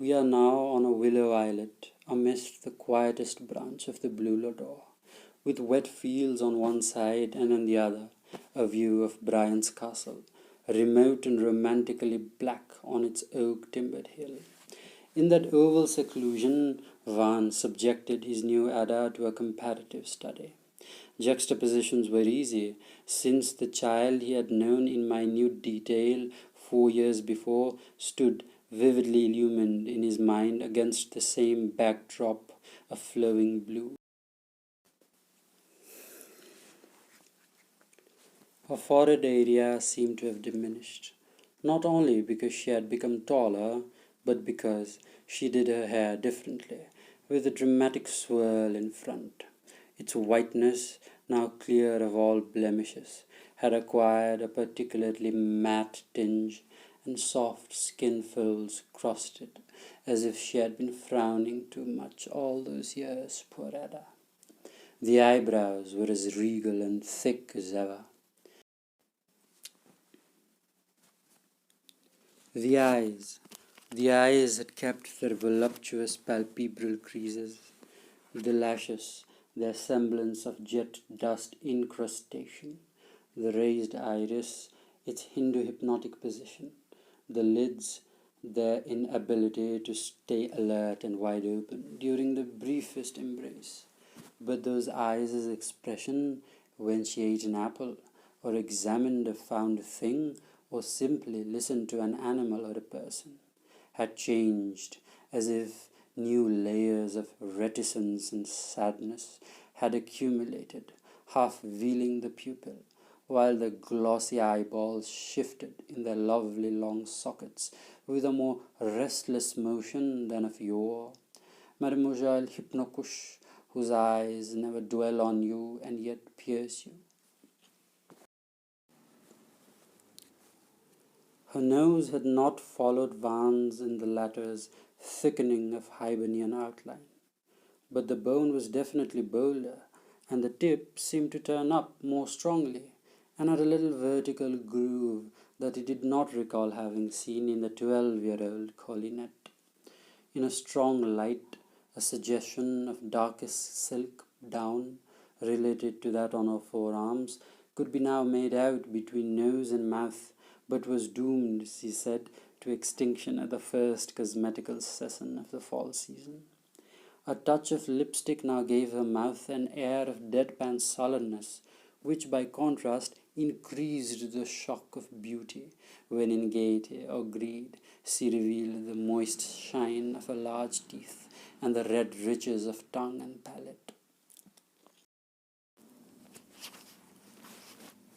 We are now on a willow islet, amidst the quietest branch of the blue Ardor, with wet fields on one side and on the other, a view of Brian's castle, remote and romantically black on its oak-timbered hill. In that oval seclusion, Van subjected his new Ada to a comparative study. Juxtapositions were easy, since the child he had known in minute detail 4 years before stood vividly illumined in his mind against the same backdrop of flowing blue. Her forehead area seemed to have diminished, not only because she had become taller, but because she did her hair differently, with a dramatic swirl in front. Its whiteness, now clear of all blemishes, had acquired a particularly matte tinge, and soft skin folds crossed it, as if she had been frowning too much all those years, poor Ada. The eyebrows were as regal and thick as ever. The eyes. The eyes had kept their voluptuous palpebral creases. The lashes, their semblance of jet dust incrustation. The raised iris, its Hindu hypnotic position. The lids, their inability to stay alert and wide open during the briefest embrace. But those eyes' expression when she ate an apple, or examined a found thing, or simply listened to an animal or a person, had changed, as if new layers of reticence and sadness had accumulated, half veiling the pupil, while the glossy eyeballs shifted in their lovely long sockets with a more restless motion than of yore. Mademoiselle Hypnocouche, whose eyes never dwell on you and yet pierce you. Her nose had not followed Van's in the latter's thickening of Hibernian outline, but the bone was definitely bolder, and the tip seemed to turn up more strongly, and had a little vertical groove that he did not recall having seen in the 12-year-old Collinette. In a strong light, a suggestion of darkest silk down, related to that on her forearms, could be now made out between nose and mouth, but was doomed, she said, to extinction at the first cosmetical session of the fall season. A touch of lipstick now gave her mouth an air of deadpan sullenness, which by contrast increased the shock of beauty when in gaiety or greed she revealed the moist shine of her large teeth and the red riches of tongue and palate.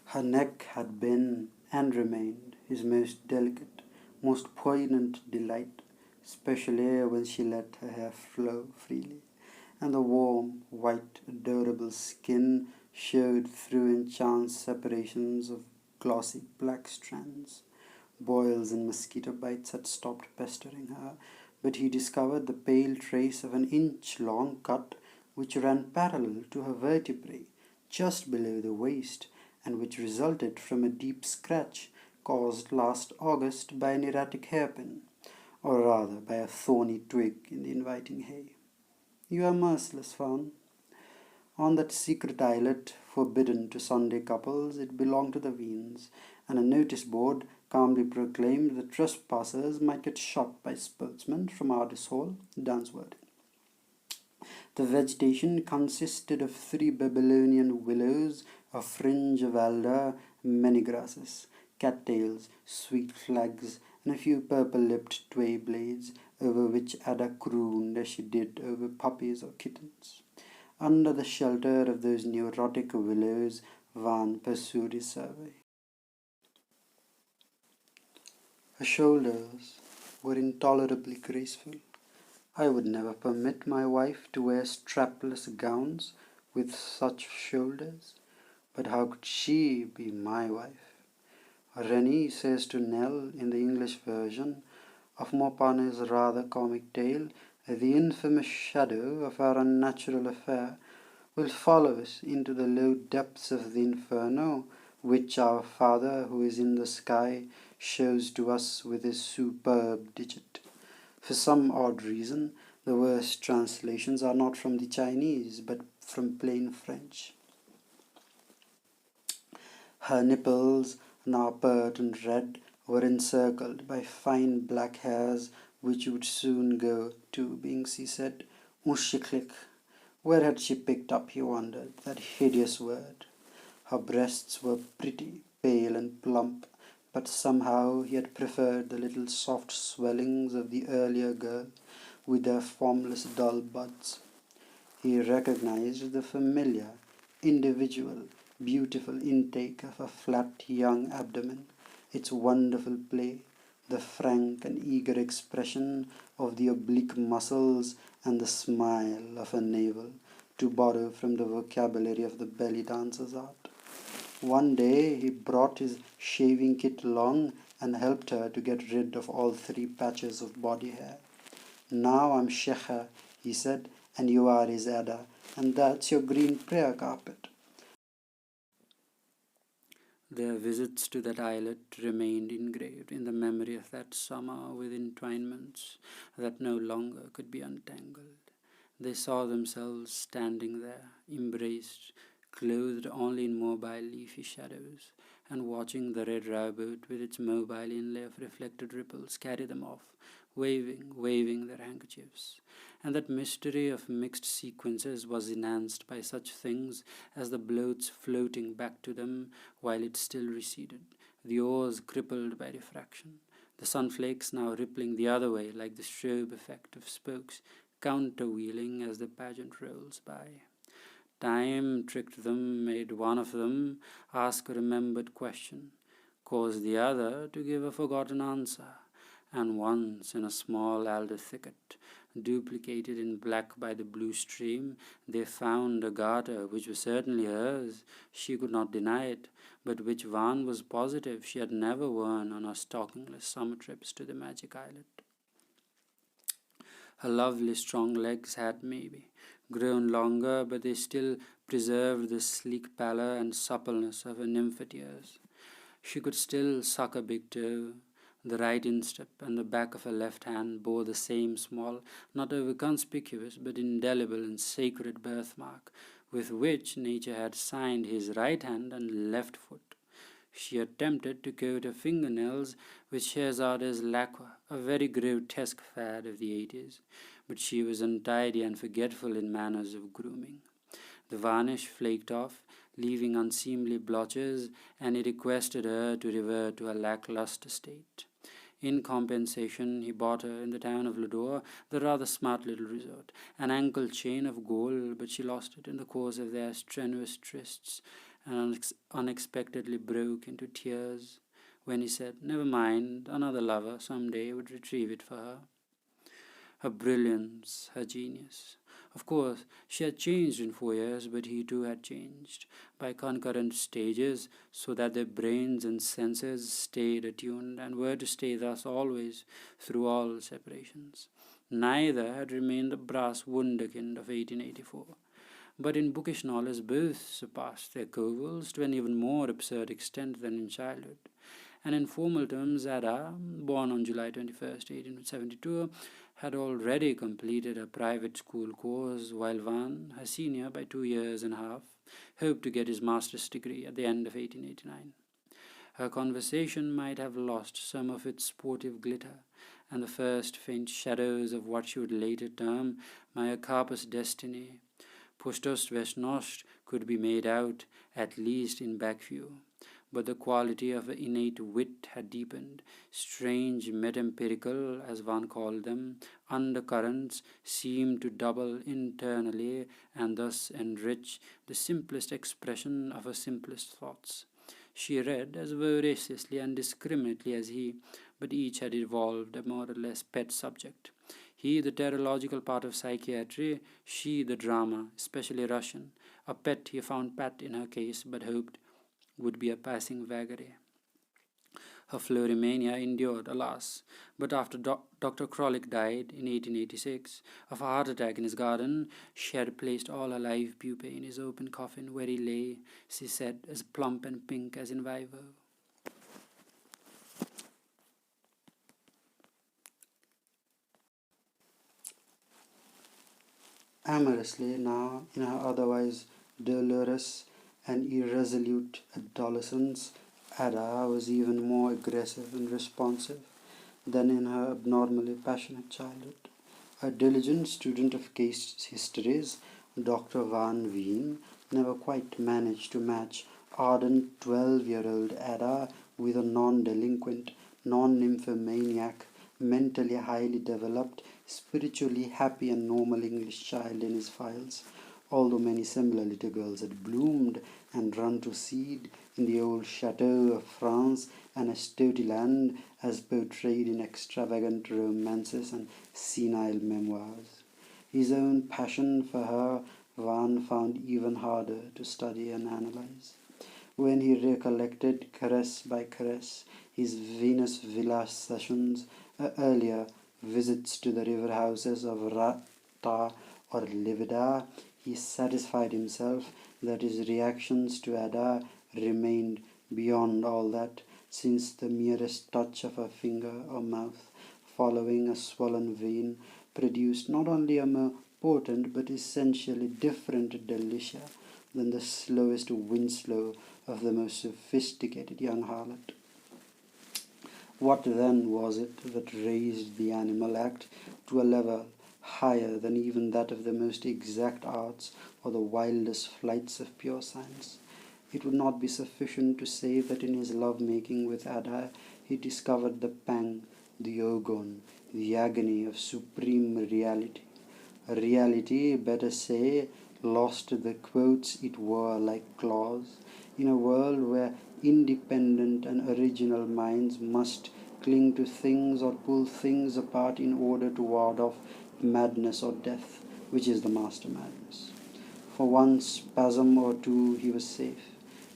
Her neck had been, and remained, his most delicate, most poignant delight, especially when she let her hair flow freely, and the warm, white, adorable skin showed through in chance separations of glossy black strands. Boils and mosquito bites had stopped pestering her, but he discovered the pale trace of an inch-long cut which ran parallel to her vertebrae, just below the waist, and which resulted from a deep scratch caused last August by an erratic hairpin, or rather by a thorny twig in the inviting hay. You are merciless, Fawn. On that secret islet, forbidden to Sunday couples, it belonged to the Veens, and a notice board calmly proclaimed that trespassers might get shot by sportsmen from Ardis Hall, Dunswood. The vegetation consisted of 3 Babylonian willows, a fringe of alder, many grasses, cattails, sweet flags, and a few purple-lipped tway blades, over which Ada crooned as she did over puppies or kittens. Under the shelter of those neurotic willows, Van pursued his survey. Her shoulders were intolerably graceful. I would never permit my wife to wear strapless gowns with such shoulders, but how could she be my wife? Rennie says to Nell in the English version of Maupassant's rather comic tale that the infamous shadow of our unnatural affair will follow us into the low depths of the inferno, which our Father who is in the sky shows to us with his superb digit. For some odd reason, the worst translations are not from the Chinese, but from plain French. Her nipples, now pert and red, were encircled by fine black hairs which would soon go to being, she said, unshiklik. Where had she picked up, he wondered, that hideous word? Her breasts were pretty, pale and plump, but somehow he had preferred the little soft swellings of the earlier girl with their formless dull buds. He recognized the familiar, individual, beautiful intake of a flat young abdomen, its wonderful play, the frank and eager expression of the oblique muscles, and the smile of a navel, to borrow from the vocabulary of the belly dancer's art. One day he brought his shaving kit along and helped her to get rid of all 3 patches of body hair. "Now I'm Shekha," he said, "and you are his Ada, and that's your green prayer carpet." Their visits to that islet remained engraved in the memory of that summer with entwinements that no longer could be untangled. They saw themselves standing there, embraced, clothed only in mobile leafy shadows, and watching the red rowboat with its mobile inlay of reflected ripples carry them off, waving their handkerchiefs. And that mystery of mixed sequences was enhanced by such things as the boats floating back to them while it still receded, the oars crippled by refraction, the sunflakes now rippling the other way like the strobe effect of spokes, counterwheeling as the pageant rolls by. Time tricked them, made one of them ask a remembered question, caused the other to give a forgotten answer, and once in a small alder thicket, duplicated in black by the blue stream, they found a garter which was certainly hers. She could not deny it, but which Van was positive she had never worn on her stockingless summer trips to the magic islet. Her lovely strong legs had, maybe, grown longer, but they still preserved the sleek pallor and suppleness of her nymphet years. She could still suck a big toe. The right instep and the back of her left hand bore the same small, not over conspicuous, but indelible and sacred birthmark with which nature had signed his right hand and left foot. She attempted to coat her fingernails with Scheherazades lacquer, a very grotesque fad of the 80s, but she was untidy and forgetful in matters of grooming. The varnish flaked off, leaving unseemly blotches, and he requested her to revert to her lackluster state. In compensation, he bought her, in the town of Ardor, the rather smart little resort, an ankle chain of gold, but she lost it in the course of their strenuous trysts, and unexpectedly broke into tears when he said, "Never mind, another lover some day would retrieve it for her." Her brilliance, her genius. Of course, she had changed in 4 years, but he too had changed by concurrent stages, so that their brains and senses stayed attuned and were to stay thus always through all separations. Neither had remained the brass wunderkind of 1884. But in bookish knowledge both surpassed their covals to an even more absurd extent than in childhood. And in formal terms, Ada, born on July 21st, 1872, had already completed her private school course, while Van, her senior by 2 years and a half, hoped to get his master's degree at the end of 1889. Her conversation might have lost some of its sportive glitter, and the first faint shadows of what she would later term my carpus destiny, Postos Vestnost, could be made out, at least in back view. But the quality of her innate wit had deepened. Strange metempirical, as one called them, undercurrents seemed to double internally and thus enrich the simplest expression of her simplest thoughts. She read as voraciously and discriminately as he, but each had evolved a more or less pet subject. He, the terrological part of psychiatry, she, the drama, especially Russian. A pet he found pat in her case, but hoped would be a passing vagary. Her Florimania endured, alas, but after Dr. Krolik died in 1886 of a heart attack in his garden, she had placed all her live pupae in his open coffin, where he lay, she said, as plump and pink as in vivo. Amorously now, in her otherwise dolorous and irresolute adolescence, Ada was even more aggressive and responsive than in her abnormally passionate childhood. A diligent student of case histories, Dr. Van Veen never quite managed to match ardent 12-year-old Ada with a non-delinquent, non-nymphomaniac, mentally highly developed, spiritually happy and normal English child in his files, although many similar little girls had bloomed and run to seed in the old chateaux of France and Estotiland as portrayed in extravagant romances and senile memoirs. His own passion for her Van found even harder to study and analyze. When he recollected caress by caress his Venus villa sessions, earlier visits to the river houses of Rata or Livida, he satisfied himself that his reactions to Ada remained beyond all that, since the merest touch of a finger or mouth following a swollen vein produced not only a more potent but essentially different delicia than the slowest Winslow of the most sophisticated young harlot. What then was it that raised the animal act to a level higher than even that of the most exact arts or the wildest flights of pure science? It would not be sufficient to say that in his love-making with Ada he discovered the pang, the orgon, the agony of supreme reality. A reality, better say, lost the quotes it wore like claws, in a world where independent and original minds must cling to things or pull things apart in order to ward off madness or death, which is the master madness. For one spasm or two he was safe.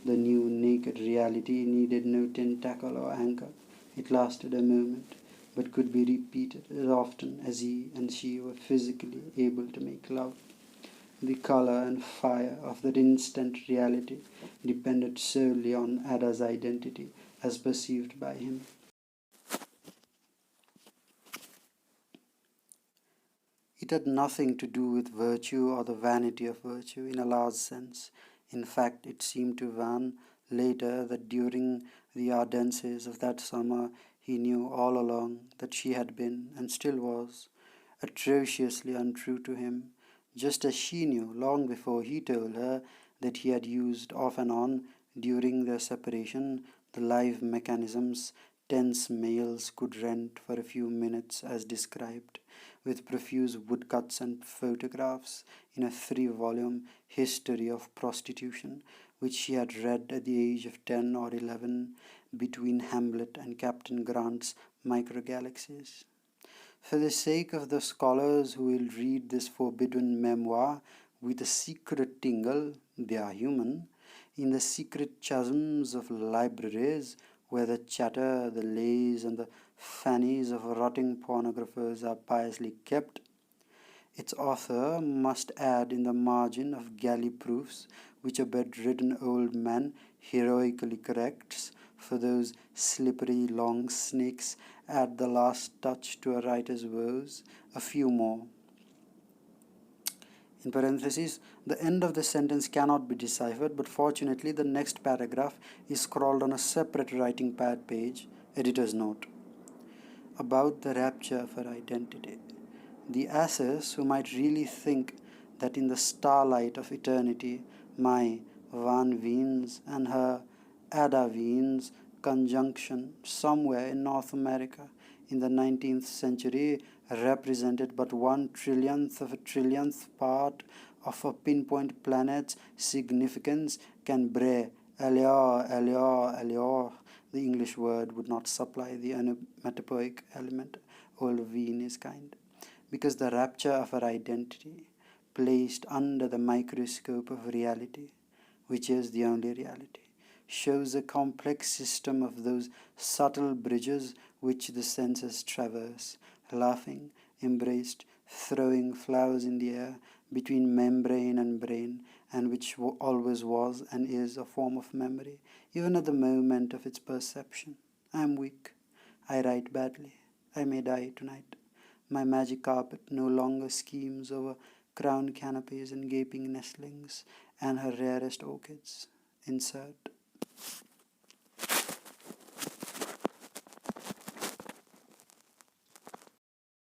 The new naked reality needed no tentacle or anchor. It lasted a moment, but could be repeated as often as he and she were physically able to make love. The color and fire of that instant reality depended solely on Ada's identity as perceived by him. It had nothing to do with virtue or the vanity of virtue in a large sense. In fact, it seemed to Van later that during the Ardences of that summer he knew all along that she had been, and still was, atrociously untrue to him, just as she knew long before he told her that he had used off and on during their separation the live mechanisms tense males could rent for a few minutes as described, with profuse woodcuts and photographs in a 3-volume history of prostitution, which she had read at the age of 10 or 11 between Hamlet and Captain Grant's microgalaxies. For the sake of the scholars who will read this forbidden memoir with a secret tingle, they are human, in the secret chasms of libraries where the chatter, the lays, and the fannies of rotting pornographers are piously kept, its author must add in the margin of galley proofs which a bedridden old man heroically corrects for those slippery long snakes add the last touch to a writer's woes, a few more. In parentheses, the end of the sentence cannot be deciphered, but fortunately the next paragraph is scrawled on a separate writing pad page, editor's note, about the rapture of her identity. The asses who might really think that in the starlight of eternity my Van Veen's and her Ada Veen's conjunction somewhere in North America in the 19th century represented but 1/trillionth of a trillionth part of a pinpoint planet's significance can bray allure, allure, allure. The English word would not supply the onomatopoeic element. Old Veen is kind. Because the rapture of her identity, placed under the microscope of reality, which is the only reality, shows a complex system of those subtle bridges which the senses traverse, laughing, embraced, throwing flowers in the air between membrane and brain, and which always was and is a form of memory, even at the moment of its perception. I am weak. I write badly. I may die tonight. My magic carpet no longer schemes over crown canopies and gaping nestlings, and her rarest orchids. Insert.